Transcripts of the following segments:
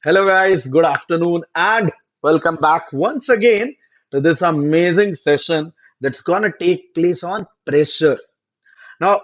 Hello, guys. Good afternoon, and welcome back once again to this amazing session that's gonna take place on pressure. Now,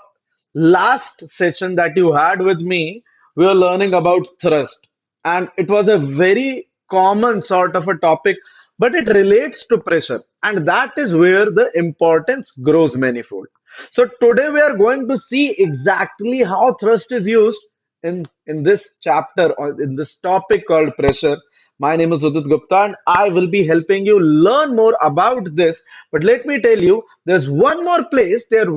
last session that you had with me, we were learning about thrust, and it was a very common sort of a topic, but it relates to pressure, and that is where the importance grows manifold. So, today we are going to see exactly how thrust is used in this chapter or in this topic called pressure. My name is Udit Gupta, and I will be helping you learn more about this. But let me tell you, there's one more place there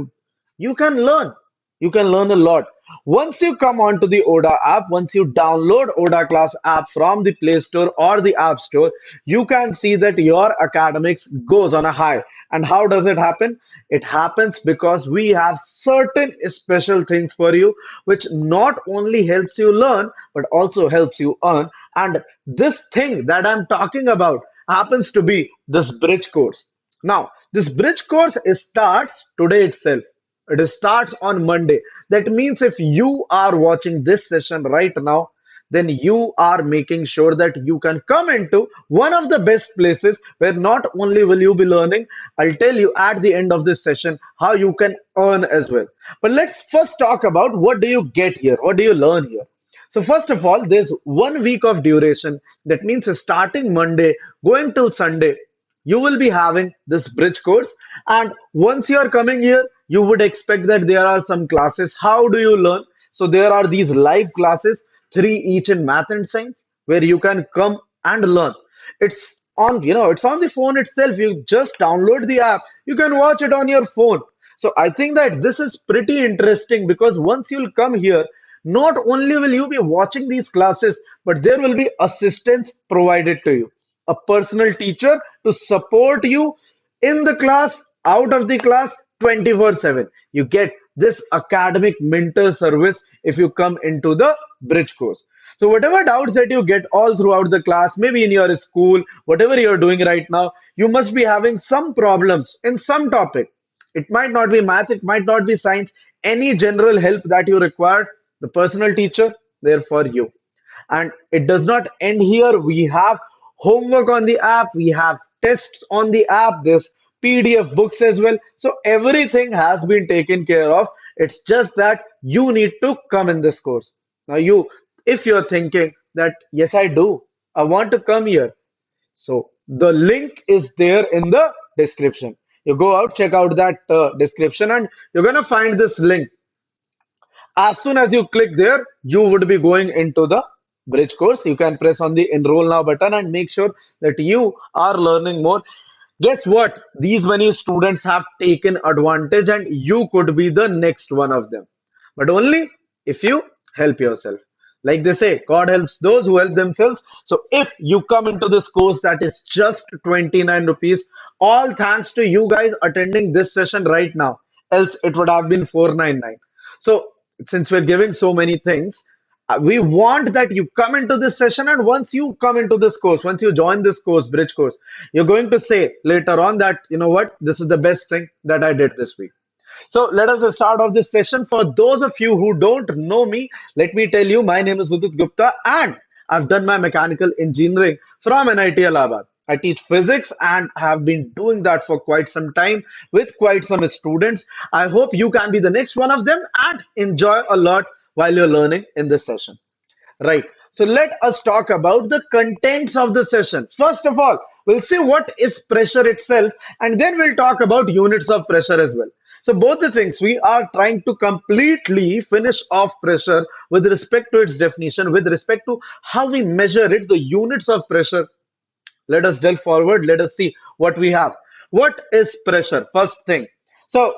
you can learn. You can learn a lot. Once you come onto the ODA app, once you download ODA Class app from the Play Store or the App Store, you can see that your academics goes on a high. And how does it happen? It happens because we have certain special things for you, which not only helps you learn, but also helps you earn. And this thing that I'm talking about happens to be this bridge course. Now, this bridge course starts today itself. It starts on Monday. That means if you are watching this session right now, then you are making sure that you can come into one of the best places where not only will you be learning, I'll tell you at the end of this session how you can earn as well. But let's first talk about what do you get here? What do you learn here? So first of all, there's 1 week of duration. That means starting Monday, going till Sunday, you will be having this bridge course. And once you are coming here, you would expect that there are some classes. How do you learn? So there are these live classes, three each in math and science, where you can come and learn. It's on the phone itself. You just download the app. You can watch it on your phone. So I think that this is pretty interesting because once you'll come here, not only will you be watching these classes, but there will be assistance provided to you, a personal teacher to support you in the class, out of the class, 24/7. You get this academic mentor service if you come into the bridge course. So whatever doubts that you get all throughout the class, maybe in your school, whatever you're doing right now, you must be having some problems in some topic. It might not be math, it might not be science, any general help that you require, the personal teacher, there for you. And it does not end here. We have homework on the app, we have tests on the app, there's PDF books as well. So everything has been taken care of. It's just that you need to come in this course. Now, if you're thinking that, yes, I do, I want to come here. So the link is there in the description. You go out, check out that description, and you're gonna find this link. As soon as you click there, you would be going into the bridge course. You can press on the enroll now button and make sure that you are learning more. Guess what? These many students have taken advantage, and you could be the next one of them. But only if you help yourself. Like they say, God helps those who help themselves. So if you come into this course that is just 29 rupees, all thanks to you guys attending this session right now. Else it would have been 499. So since we're giving so many things, we want that you come into this session, and once you come into this course, once you join this course, bridge course, you're going to say later on that, you know what, this is the best thing that I did this week. So let us start off this session. For those of you who don't know me, let me tell you, my name is Udit Gupta, and I've done my mechanical engineering from NIT Allahabad. I teach physics and have been doing that for quite some time with quite some students. I hope you can be the next one of them and enjoy a lot while you're learning in this session. Right. So let us talk about the contents of the session. First of all, we'll see what is pressure itself, and then we'll talk about units of pressure as well. So both the things we are trying to completely finish off pressure with respect to its definition, with respect to how we measure it, the units of pressure. Let us delve forward. Let us see what we have. What is pressure? First thing. So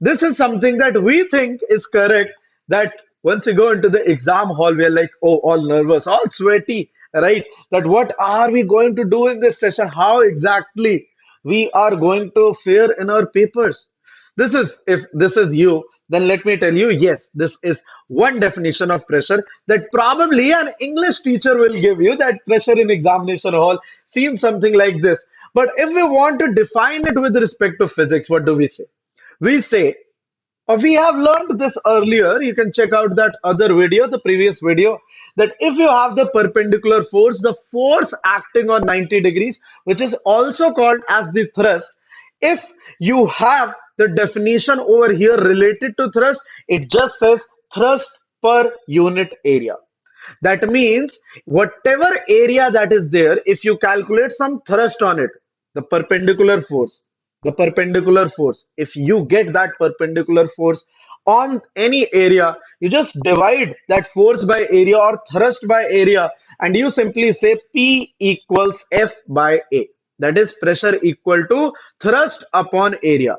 this is something that we think is correct. That once we go into the exam hall, we are like, oh, all nervous, all sweaty, right? That what are we going to do in this session? How exactly we are going to fare in our papers? This is, if this is you, then let me tell you, yes, this is one definition of pressure that probably an English teacher will give you. That pressure in examination hall seems something like this. But if we want to define it with respect to physics, what do we say? We say We have learned this earlier. You can check out that other video, the previous video, that if you have the perpendicular force, the force acting on 90 degrees, which is also called as the thrust, if you have the definition over here related to thrust, it just says thrust per unit area. That means whatever area that is there, if you calculate some thrust on it, the perpendicular force, if you get that perpendicular force on any area, you just divide that force by area or thrust by area, and you simply say P equals F by A. That is pressure equal to thrust upon area.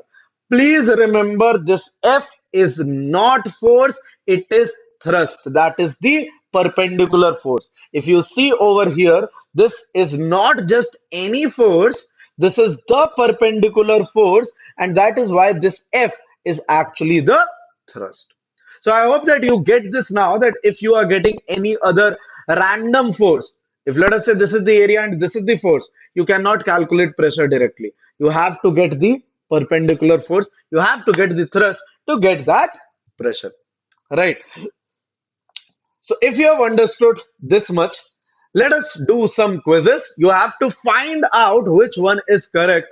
Please remember this F is not force, it is thrust. That is the perpendicular force. If you see over here, this is not just any force, this is the perpendicular force, and that is why this F is actually the thrust. So I hope that you get this now, that if you are getting any other random force, if let us say this is the area and this is the force, you cannot calculate pressure directly. You have to get the perpendicular force, you have to get the thrust to get that pressure. Right. So if you have understood this much, let us do some quizzes. You have to find out which one is correct.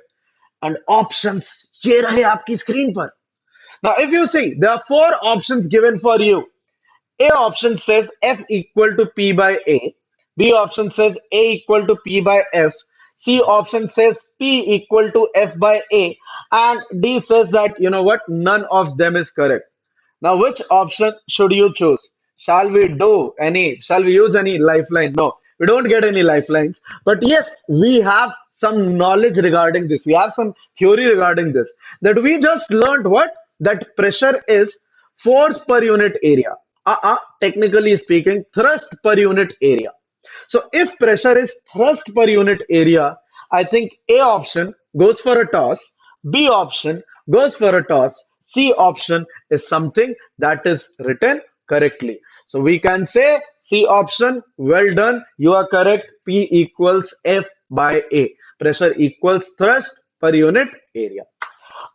And options ये रहे आपकी screen पर. Now if you see, there are four options given for you. A option says F equal to P by A. B option says A equal to P by F. C option says P equal to F by A. And D says that, you know what, none of them is correct. Now, which option should you choose? Shall we use any lifeline? No, we don't get any lifelines. But yes, we have some knowledge regarding this. We have some theory regarding this. That we just learned what? That pressure is force per unit area. Technically speaking, thrust per unit area. So if pressure is thrust per unit area, I think A option goes for a toss, B option goes for a toss, C option is something that is written correctly. So we can say C option, well done, you are correct. P equals F by A. Pressure equals thrust per unit area.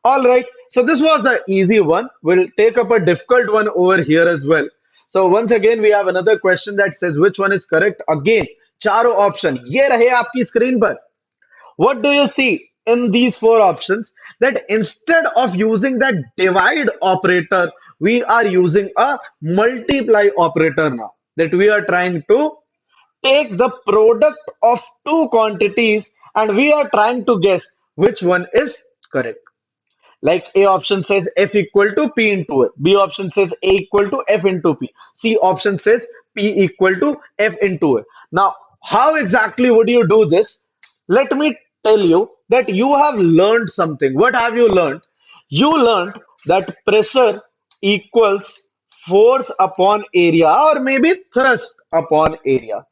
All right, so this was the easy one. We'll take up a difficult one over here as well. So once again, we have another question that says which one is correct. Again, चारों option ये रहे आपकी screen पर. What do you see in these four options? That instead of using that divide operator, we are using a multiply operator now. That we are trying to take the product of two quantities and we are trying to guess which one is correct. Like A option says F equal to P into A. B option says A equal to F into P. C option says P equal to F into A. Now, how exactly would you do this? Let me tell you that you have learned something. What have you learned? You learned that pressure equals force upon area or maybe thrust upon area.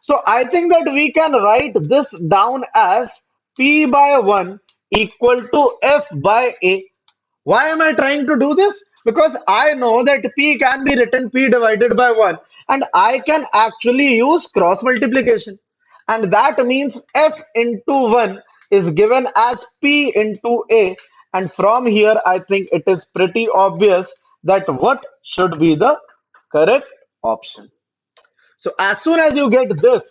So I think that we can write this down as P by 1 equal to F by A. Why am I trying to do this? Because I know that P can be written P divided by 1 and I can actually use cross multiplication. And that means F into 1 is given as P into A. And from here, I think it is pretty obvious that what should be the correct option. So as soon as you get this,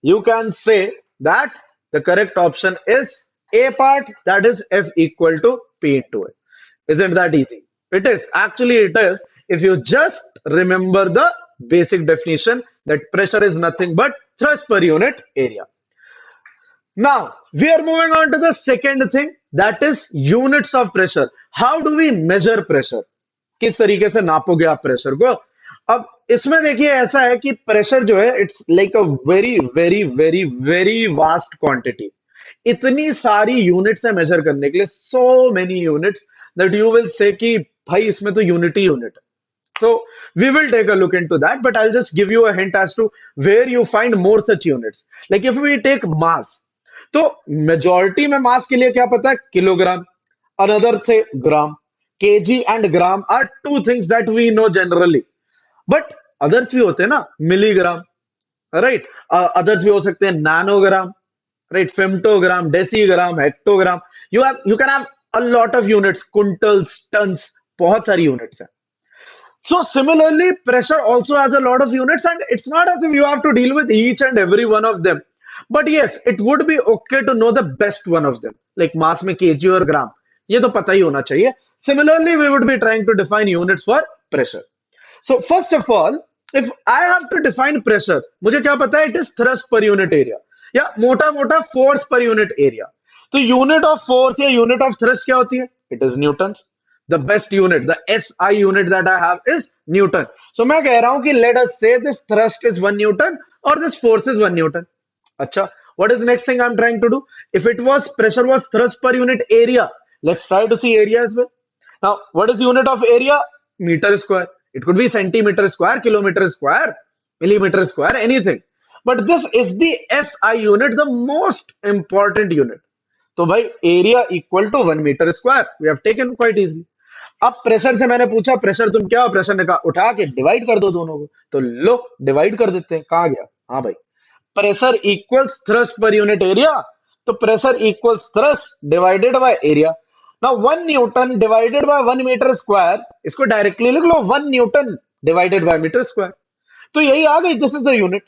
you can say that the correct option is A part, that is F equal to P into A. Isn't that easy? It is. Actually, it is. If you just remember the basic definition that pressure is nothing but thrust per unit area. Now, we are moving on to the second thing, that is units of pressure. How do we measure pressure? किस तरीके से नापोगे आप pressure को? अब इसमें देखिए ऐसा है कि प्रेशर जो है it's like a very very very very vast quantity. इतनी सारी यूनिट्स है मेजर करने के लिए, so many units that you will say कि भाई इसमें तो यूनिट ही यूनिट है. So we will take a look into that, but I'll just give you a hint as to where you find more such units. Like if we take mass, तो majority में मास के लिए क्या पता है? Kilogram. Another से gram. KG and gram are two things that we know generally, but others भी होते हैं ना, मिलीग्राम, राइट. अदर्स भी हो सकते हैं nanogram, right, femtogram, decigram, hectogram. You can have a lot of units, quintals, tons, बहुत सारी यूनिट्स हैं. So similarly, pressure also has a lot of units, and it's not as if you have to deal with each and every one of them. But yes, it would be okay to know the best one of them, like mass में kg और gram. ये तो पता ही होना चाहिए. Similarly, we would be trying to define units for pressure. So first of all, if I have to define pressure, मुझे क्या पता है? It is thrust per unit area या मोटा मोटा force per unit area. तो unit of force या unit of thrust क्या होती है? It is newtons. The best unit, the SI unit that I have is Newton. So मैं कह रहा हूं कि let us say this thrust is 1 Newton or this force is 1 Newton. अच्छा, what is the next thing I'm trying to do? If it was pressure was thrust per unit area, let's try to see area as well. Now, what is the unit of area? Meter square. It could be centimeter square, kilometer square, millimeter square, anything. But this is the SI unit, the most important unit. तो भाई area equal to 1 metre square we have taken quite easily. अब pressure से मैंने पूछा pressure तुम क्या हो, pressure ने कहा उठा के डिवाइड कर दो दोनों को. तो लो डिवाइड कर देते हैं. कहा गया? हाँ भाई, pressure equals thrust per unit area. तो pressure equals thrust divided by area. Now 1 newton divided by 1 metre square, इसको डायरेक्टली लिख लो 1 newton divided by metre square. तो यही आ गई. This is the unit.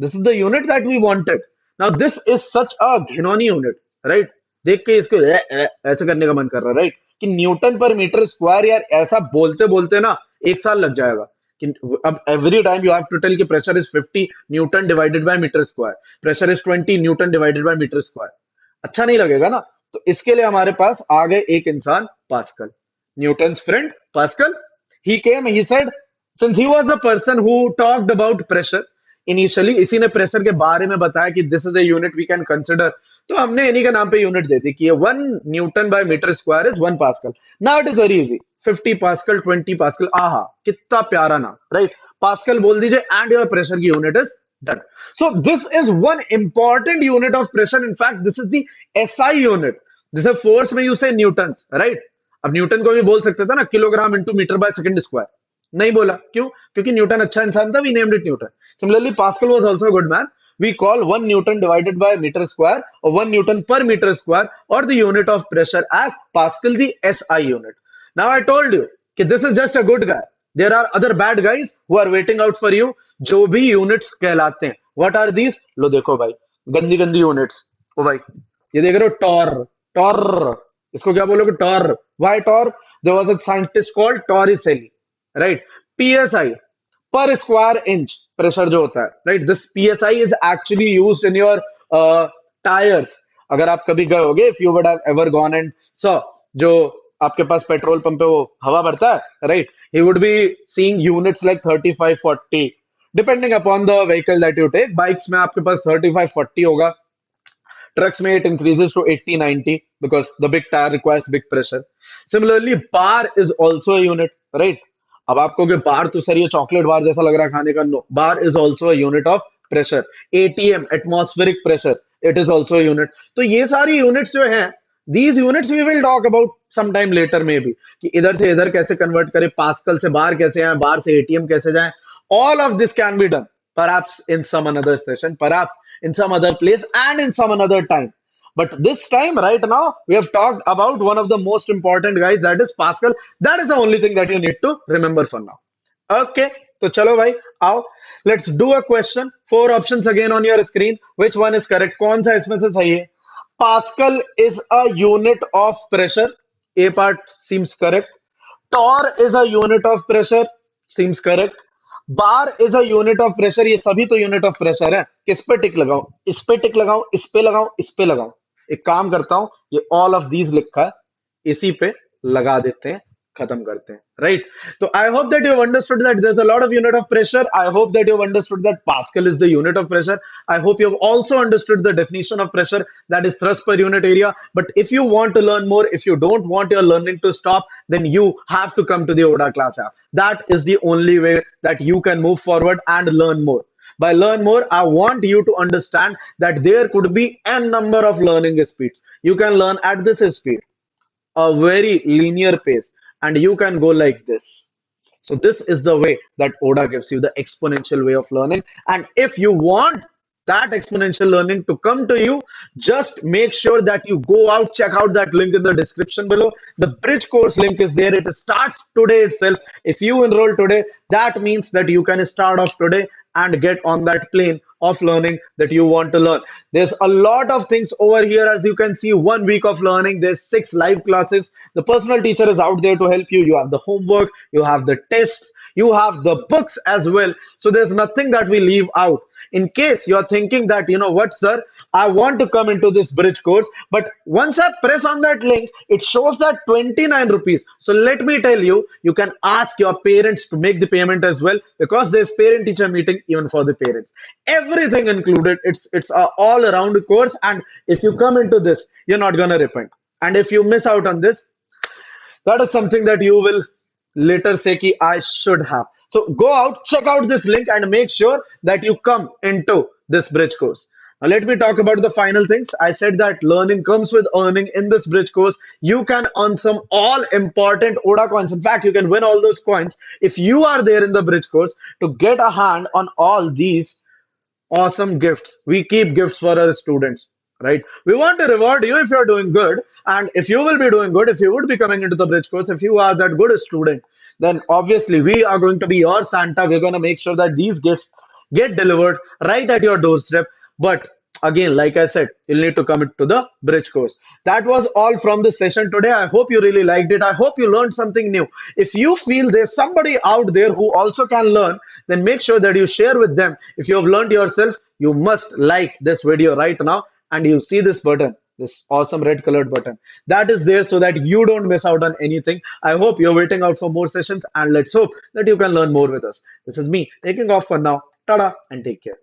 This is the unit that we wanted. Now this is such a घिनौनी unit, right? देख के इसको ऐसे करने का मन कर रहा है, राइट? कि न्यूटन पर मीटर स्क्वायर, यार ऐसा बोलते बोलते ना 1 साल लग जाएगा. कि अब every time you have to tell कि pressure is 50 newton divided by metre square, pressure is 20 newton divided by metre square. अच्छा नहीं लगेगा ना. तो इसके लिए हमारे पास आ गए एक इंसान, Pascal, Newton's friend Pascal. He came, he said, since he was the person who talked about pressure initially, इसी ने प्रेशर के बारे में बताया कि this is a unit we can consider. तो हमने इन्हीं के नाम पे यूनिट दे दी कि ये 1 newton by metre square is 1 pascal. Now it is very easy. 50 pascal, 20 pascal, आहा कितना प्यारा नाम, राइट? पास्कल बोल दीजिए एंड योर प्रेशर की unit is done. So this is one important unit of pressure. In fact this is the SI unit. जैसे force में you say newtons, right? अब न्यूटन को भी बोल सकते थे ना kilogram into metre by second square. नहीं बोला. क्यों? क्योंकि न्यूटन अच्छा इंसान था. We named it newton. Similarly Pascal was also a good man. We call 1 Newton divided by meter square or 1 Newton per meter square or the unit of pressure as Pascal, the SI unit. Now I told you कि this is just a good guy. There are other bad guys who are waiting out for you. जो भी units कहलाते हैं. What are these? लो देखो भाई, गंदी गंदी units. ओ भाई, ये देख रहे हो टॉर. टॉर इसको क्या बोलोगे? Torr. Why torr? There was a scientist called Torricelli, right? PSI, per square inch pressure जो होता है, right? This PSI is actually used in your tyres. अगर आप कभी गए होगे, if you would have ever gone and saw, जो आपके पास पेट्रोल पंप पे वो हवा भरता है, right? He would be seeing units like 35 40 depending upon the vehicle that you take. Bikes में आपके पास 35 40 होगा. Trucks may it increases to 80 90 because the big tire requires big pressure. Similarly, bar is also a unit, right? अब आपको कि बार तो sir ये chocolate bar जैसा लग रहा है खाने का. No, bar is also unit of pressure. ATM, atmospheric pressure, it is also unit. तो ये सारी यूनिट्स जो हैं, these units we will talk about some time later में भी, कि इधर से इधर कैसे कन्वर्ट करें, पास्कल से बार कैसे आए, बार से एटीएम कैसे जाए. All of this can be done perhaps in some another session, perhaps in some other place and in some another time. But this time, right now, we have talked about one of the most important guys, that is Pascal. That is the only thing that you need to remember for now. Okay, so chalo bhai, आओ. Let's do a question. 4 options again on your screen. Which one is correct? कौन सा इसमें से सही है? Pascal is a unit of pressure. A part seems correct. Torr is a unit of pressure. Seems correct. Bar is a unit of pressure. ये सभी तो unit of pressure है. किस पे टिक लगाऊं? इस पे टिक लगाऊं, इस पे लगाऊं, इस पे लगाऊं? एक काम करता हूं, ये ऑल ऑफ दीज लिखा है, इसी पे लगा देते हैं, खत्म करते हैं, राइट? तो I hope that you have understood that there is a lot of unit of pressure. I hope that you have understood that pascal is the unit of pressure. I hope you have also understood the definition of pressure, that is thrust per unit area. But if you want to learn more, if you don't want your learning to stop, then you have to come to the ODA class app. That is the only way that you can move forward and learn more. By learn more, I want you to understand that there could be n number of learning speeds. You can learn at this speed, a very linear pace, and you can go like this. So this is the way that ODA gives you the exponential way of learning. And if you want that exponential learning to come to you, just make sure that you go out, check out that link in the description below. The bridge course link is there. It starts today itself. If you enroll today, that means that you can start off today and get on that plane of learning that you want to learn. There's a lot of things over here. As you can see, 1 week of learning, there's 6 live classes. The personal teacher is out there to help you. You have the homework, you have the tests, you have the books as well. So there's nothing that we leave out. In case you're thinking that, you know what, sir, I want to come into this bridge course, but once I press on that link, it shows that 29 rupees. So let me tell you, you can ask your parents to make the payment as well, because there's parent teacher meeting even for the parents. Everything included. It's a all around course. And if you come into this, you're not going to repent. And if you miss out on this, that is something that you will later say ki I should have. So go out, check out this link, and make sure that you come into this bridge course. Now let me talk about the final things. I said that learning comes with earning. In this bridge course, you can earn some all important ODA coins. In fact, you can win all those coins if you are there in the bridge course to get a hand on all these awesome gifts. We keep gifts for our students, right? We want to reward you if you're doing good. And if you will be doing good, if you would be coming into the bridge course, if you are that good student, then obviously we are going to be your Santa. We're going to make sure that these gifts get delivered right at your doorstep. But again, like I said, you'll need to commit to the bridge course. That was all from the session today. I hope you really liked it. I hope you learned something new. If you feel there's somebody out there who also can learn, then make sure that you share with them. If you have learned yourself, you must like this video right now, and you see this button, this awesome red colored button that is there, so that you don't miss out on anything. I hope you're waiting out for more sessions, and let's hope that you can learn more with us. This is me taking off for now. Tada and take care.